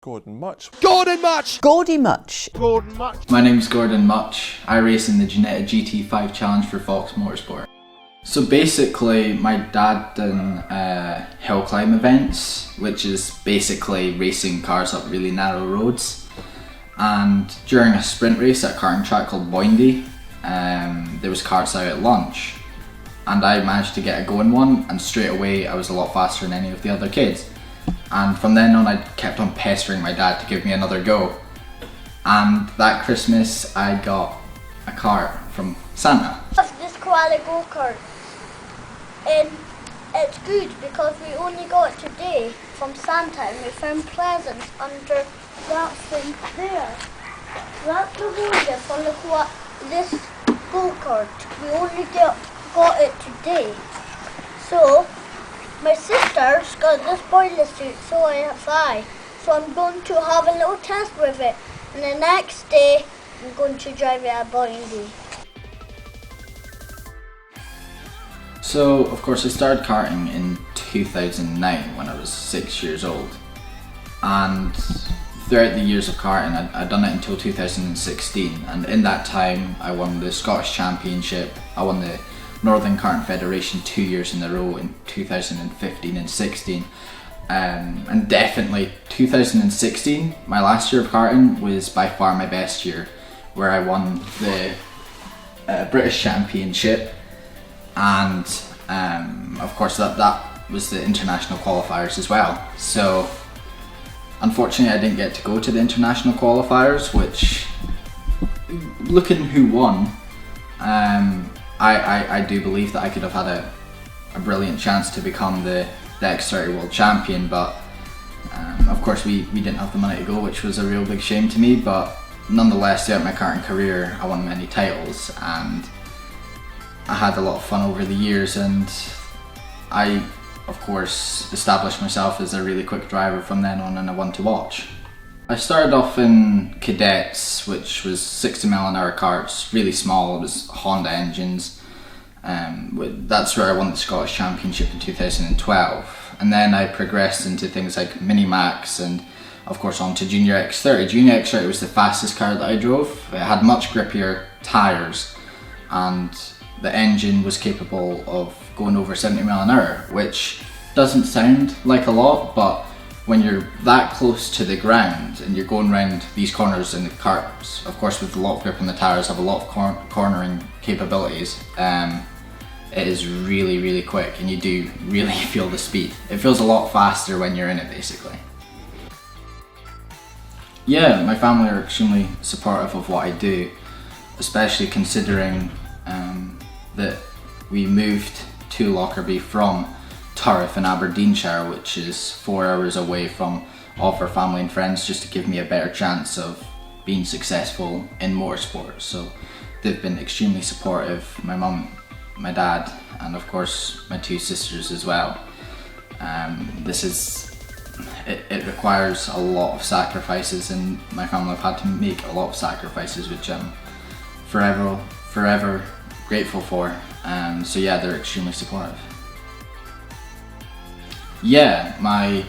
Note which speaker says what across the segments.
Speaker 1: Gordon Mutch.
Speaker 2: Gordon Mutch!
Speaker 3: Gordie Mutch.
Speaker 2: Gordon Mutch.
Speaker 4: My name's Gordon Mutch. I race in the Ginetta GT 5 Challenge for Fox Motorsport. So basically, my dad done hill climb events, which is basically racing cars up really narrow roads. And during a sprint race at a karting track called Gordie, there was karts out at lunch. And I managed to get a go in one, and straight away I was a lot faster than any of the other kids. And from then on, I kept on pestering my dad to give me another go. And that Christmas, I got a cart from Santa.
Speaker 5: This koala go-kart, and it's good because we only got it today from Santa, and we found presents under that thing there. That's the holder for this go-kart. We only got it today. So my sister's got this boiler suit, so have I. So I'm going to have a little test with it, and the next day I'm going to drive it at Gordie.
Speaker 4: So, of course, I started karting in 2009 when I was 6 years old. And throughout the years of karting, I'd done it until 2016. And in that time, I won the Scottish Championship, I won the Northern Karting Federation 2 years in a row in 2015 and 16. And definitely 2016, my last year of karting, was by far my best year, where I won the British Championship, and of course that was the international qualifiers as well. So unfortunately I didn't get to go to the international qualifiers, which, looking who won, I do believe that I could have had a brilliant chance to become the X30 World Champion, but of course we didn't have the money to go, which was a real big shame to me. But nonetheless, throughout my karting career, I won many titles, and I had a lot of fun over the years, and I, of course, established myself as a really quick driver from then on, and a one to watch. I started off in cadets, which was 60 mile an hour karts, really small. It was Honda engines. That's where I won the Scottish Championship in 2012. And then I progressed into things like Mini Max, and of course onto Junior X30. Junior X30 was the fastest car that I drove. It had much grippier tyres, and the engine was capable of going over 70 mile an hour, which doesn't sound like a lot, but when you're that close to the ground and you're going around these corners, in the karts, of course with a lot of grip on the tyres, have a lot of cornering capabilities, it is really, really quick, and you do really feel the speed. It feels a lot faster when you're in it, basically. Yeah, my family are extremely supportive of what I do, especially considering that we moved to Lockerbie from Turriff in Aberdeenshire, which is 4 hours away from all of our family and friends, just to give me a better chance of being successful in motorsport. So they've been extremely supportive, my mum, my dad, and of course my two sisters as well. It requires a lot of sacrifices, and my family have had to make a lot of sacrifices, which I'm forever grateful for. So yeah, they're extremely supportive. Yeah, my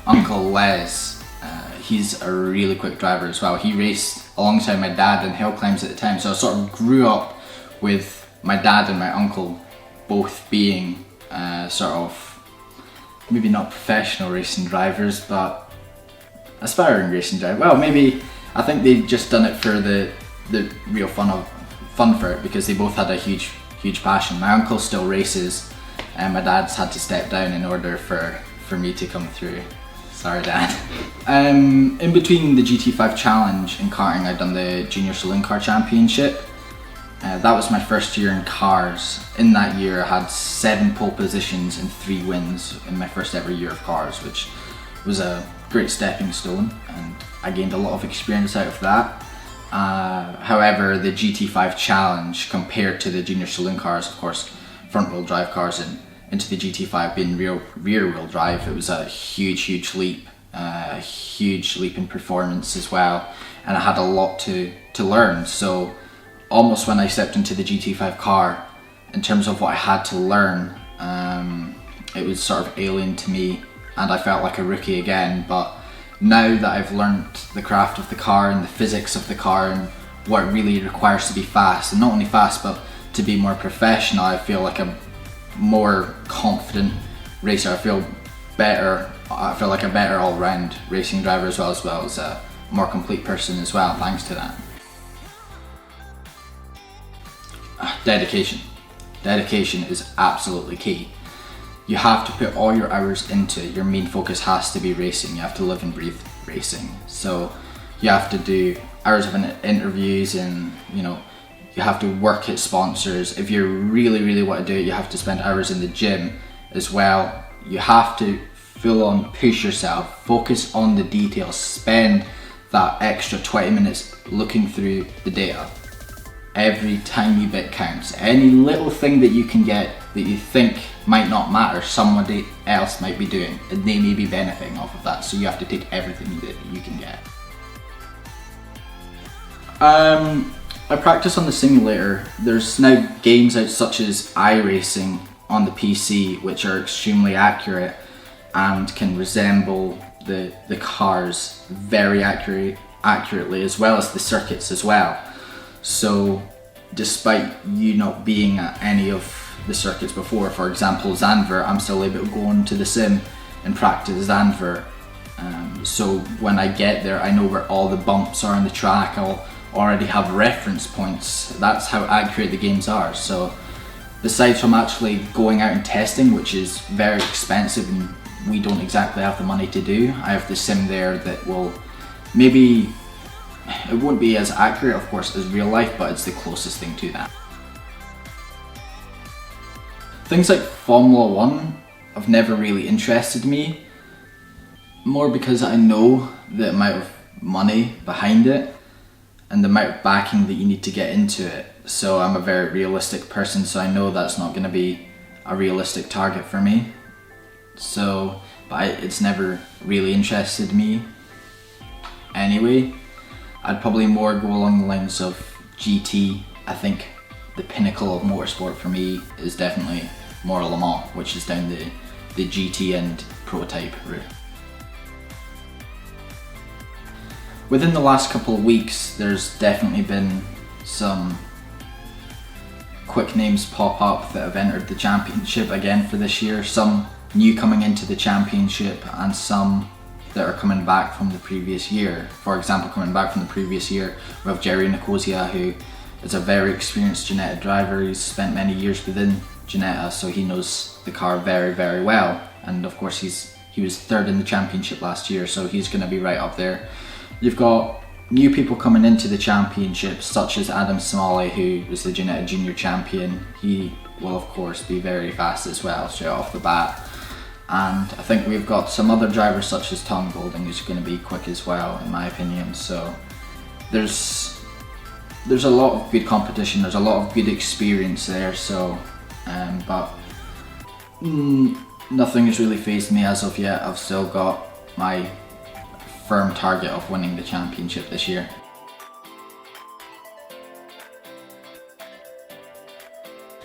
Speaker 4: uncle Les, he's a really quick driver as well. He raced alongside my dad in hill climbs at the time, so I sort of grew up with my dad and my uncle both being sort of, maybe not professional racing drivers, but aspiring racing drivers. Well, maybe, I think they've just done it for the real fun for it, because they both had a huge passion. My uncle still races, and my dad's had to step down in order for me to come through. Sorry, Dad. In between the GT5 Challenge and karting, I'd done the Junior Saloon Car Championship. That was my first year in cars. In that year, I had 7 pole positions and 3 wins in my first ever year of cars, which was a great stepping stone, and I gained a lot of experience out of that. However, the GT5 Challenge, compared to the Junior Saloon cars, of course, front wheel drive cars, and into the GT5 being rear wheel drive, it was a huge leap, a huge leap in performance as well, and I had a lot to learn. So almost when I stepped into the GT5 car, in terms of what I had to learn, it was sort of alien to me, and I felt like a rookie again. But now that I've learned the craft of the car and the physics of the car and what it really requires to be fast, and not only fast but to be more professional, I feel like a more confident racer. I feel better. I feel like a better all-round racing driver as well as a more complete person as well, thanks to that. Dedication. Dedication is absolutely key. You have to put all your hours into it. Your main focus has to be racing. You have to live and breathe racing. So you have to do hours of interviews, and you have to work at sponsors. If you really want to do it, you have to spend hours in the gym as well. You have to full on push yourself, focus on the details, spend that extra 20 minutes looking through the data. Every tiny bit counts. Any little thing that you can get that you think might not matter, somebody else might be doing, and they may be benefiting off of that, so you have to take everything that you can get. I practice on the simulator. There's now games out such as iRacing on the PC, which are extremely accurate and can resemble the cars very accurately, as well as the circuits as well. So despite you not being at any of the circuits before, for example Zandvoort, I'm still able to go into the sim and practice Zandvoort. So when I get there, I know where all the bumps are on the track. I'll already have reference points. That's how accurate the games are. So besides from actually going out and testing, which is very expensive and we don't exactly have the money to do, I have the sim there that will maybe, it won't be as accurate of course as real life, but it's the closest thing to that. Things like Formula 1 have never really interested me, more because I know the amount of money behind it and the amount of backing that you need to get into it. So I'm a very realistic person, so I know that's not going to be a realistic target for me. So, but it's never really interested me anyway. I'd probably more go along the lines of GT. I think the pinnacle of motorsport for me is definitely more Le Mans, which is down the GT and prototype route. Within the last couple of weeks, there's definitely been some quick names pop up that have entered the championship again for this year. Some new coming into the championship and some that are coming back from the previous year. For example, coming back from the previous year, we have Jerry Nicosia, who is a very experienced Ginetta driver. He's spent many years within Ginetta, so he knows the car very well. And of course he was third in the championship last year, so he's going to be right up there. You've got new people coming into the championship, such as Adam Smalley, who is the Ginetta Junior champion. He will of course be very fast as well, straight off the bat. And I think we've got some other drivers such as Tom Golding, who's going to be quick as well, in my opinion. So there's a lot of good competition, there's a lot of good experience there. So, but nothing has really fazed me as of yet. I've still got my firm target of winning the championship this year.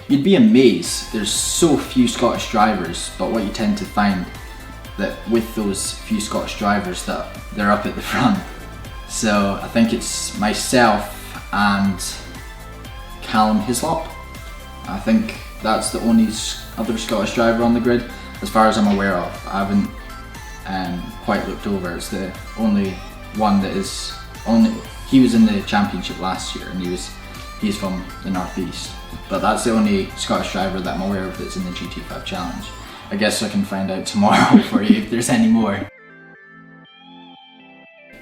Speaker 4: You'd be amazed, there's so few Scottish drivers, but what you tend to find that with those few Scottish drivers that they're up at the front. So I think it's myself and Callum Hislop. I think that's the only other Scottish driver on the grid as far as I'm aware of. I haven't quite looked over. It's the only one that is he was in the championship last year and he's from the northeast, but that's the only Scottish driver that I'm aware of that's in the GT5 challenge. I guess I can find out tomorrow for you if there's any more.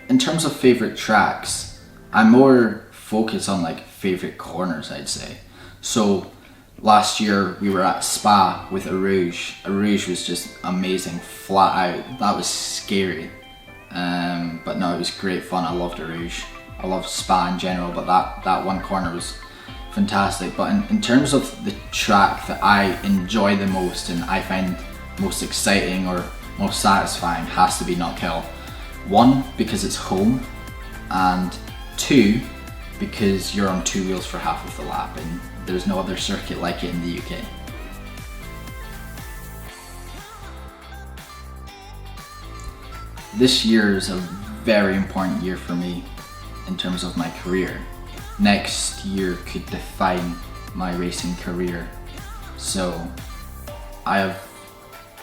Speaker 4: In terms of favourite tracks, I'm more focused on like favourite corners, I'd say. So last year we were at Spa with Rouge. Rouge was just amazing, flat out. That was scary, but no, it was great fun. I loved Rouge. I loved Spa in general, but that one corner was fantastic. But in terms of the track that I enjoy the most and I find most exciting or most satisfying, has to be Knockhill. One, because it's home, and two, because you're on two wheels for half of the lap and there's no other circuit like it in the UK. This year is a very important year for me in terms of my career. Next year could define my racing career. So I have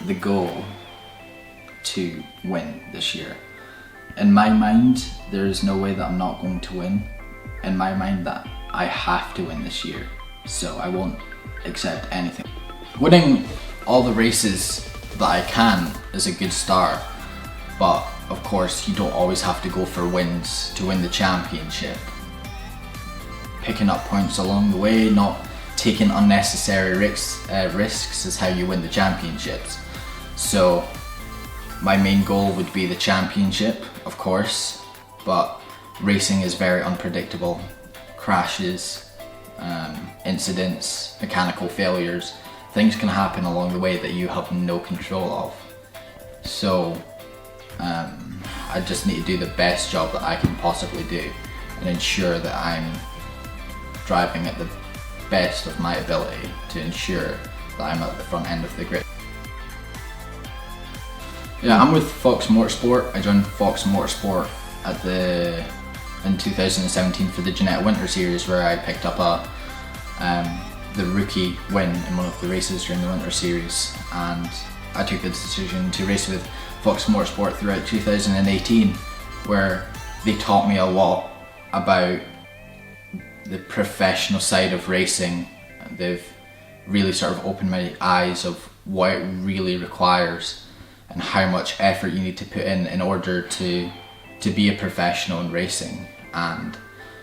Speaker 4: the goal to win this year. In my mind, there is no way that I'm not going to win. In my mind, that I have to win this year. So I won't accept anything. Winning all the races that I can is a good start, but of course you don't always have to go for wins to win the championship. Picking up points along the way, not taking unnecessary risks is how you win the championships. So my main goal would be the championship, of course, but racing is very unpredictable. Crashes, incidents, mechanical failures, things can happen along the way that you have no control of. So I just need to do the best job that I can possibly do and ensure that I'm driving at the best of my ability to ensure that I'm at the front end of the grid. Yeah, I'm with Fox Motorsport. I joined Fox Motorsport in 2017 for the Ginetta Winter Series, where I picked up the rookie win in one of the races during the Winter Series, and I took the decision to race with Fox Motorsport throughout 2018, where they taught me a lot about the professional side of racing. They've really sort of opened my eyes of what it really requires and how much effort you need to put in order to be a professional in racing. And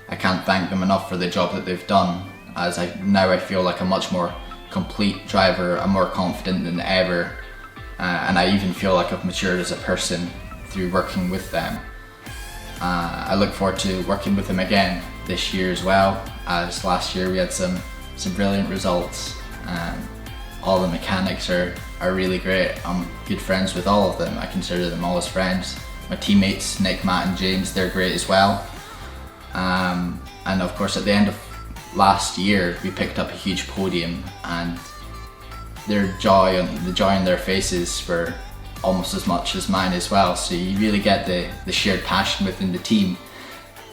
Speaker 4: I can't thank them enough for the job that they've done, as I feel like a much more complete driver. I'm more confident than ever, and I even feel like I've matured as a person through working with them. I look forward to working with them again this year as well, as last year we had some brilliant results. All the mechanics are really great. I'm good friends with all of them. I consider them all as friends. My teammates, Nick, Matt and James, they're great as well. And of course at the end of last year we picked up a huge podium, and the joy on their faces were almost as much as mine as well. So you really get the shared passion within the team.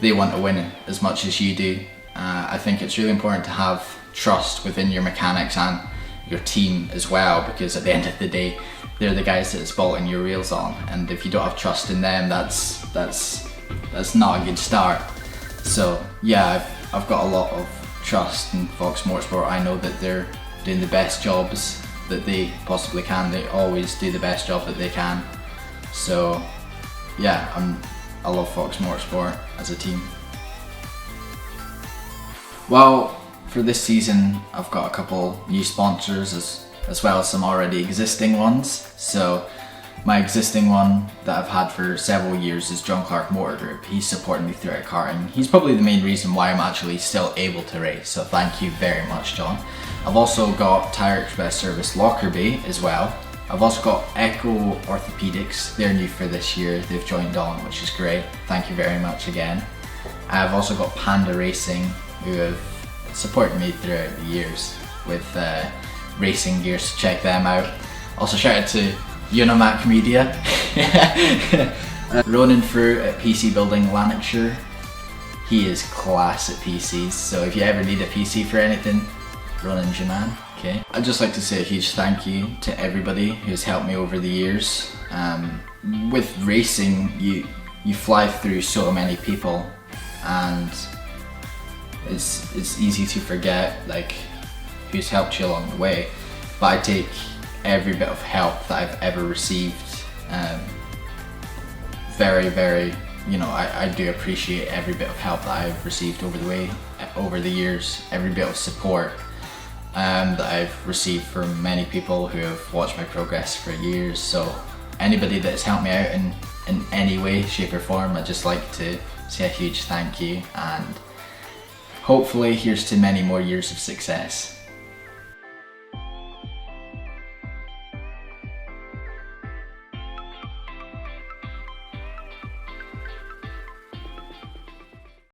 Speaker 4: They want to win as much as you do. I think it's really important to have trust within your mechanics and your team as well, because at the end of the day they're the guys that's bolting your wheels on, and if you don't have trust in them, that's not a good start. So yeah, I've got a lot of trust in Fox Motorsport. I know that they're doing the best jobs that they possibly can. They always do the best job that they can. So yeah, I love Fox Motorsport as a team. Well, for this season I've got a couple new sponsors as well as some already existing ones. So my existing one that I've had for several years is John Clark Motor Group. He's supported me throughout karting. He's probably the main reason why I'm actually still able to race, so thank you very much, John. I've also got Tire Express Service Lockerbie as well. I've also got Echo Orthopedics. They're new for this year. They've joined on, which is great. Thank you very much again. I've also got Panda Racing, who have supported me throughout the years with racing gear, so check them out. Also shout out to Unimac Media. Ronan Frew at PC Building Lanarkshire. He is class at PCs, so if you ever need a PC for anything, Ronan's your man. Okay. I'd just like to say a huge thank you to everybody who's helped me over the years. With racing, you fly through so many people, and it's easy to forget like who's helped you along the way. But I take every bit of help that I've ever received very, I do appreciate every bit of help that I've received over the years, every bit of support that I've received from many people who have watched my progress for years. So anybody that's helped me out in any way, shape or form, I'd just like to say a huge thank you, and hopefully here's to many more years of success.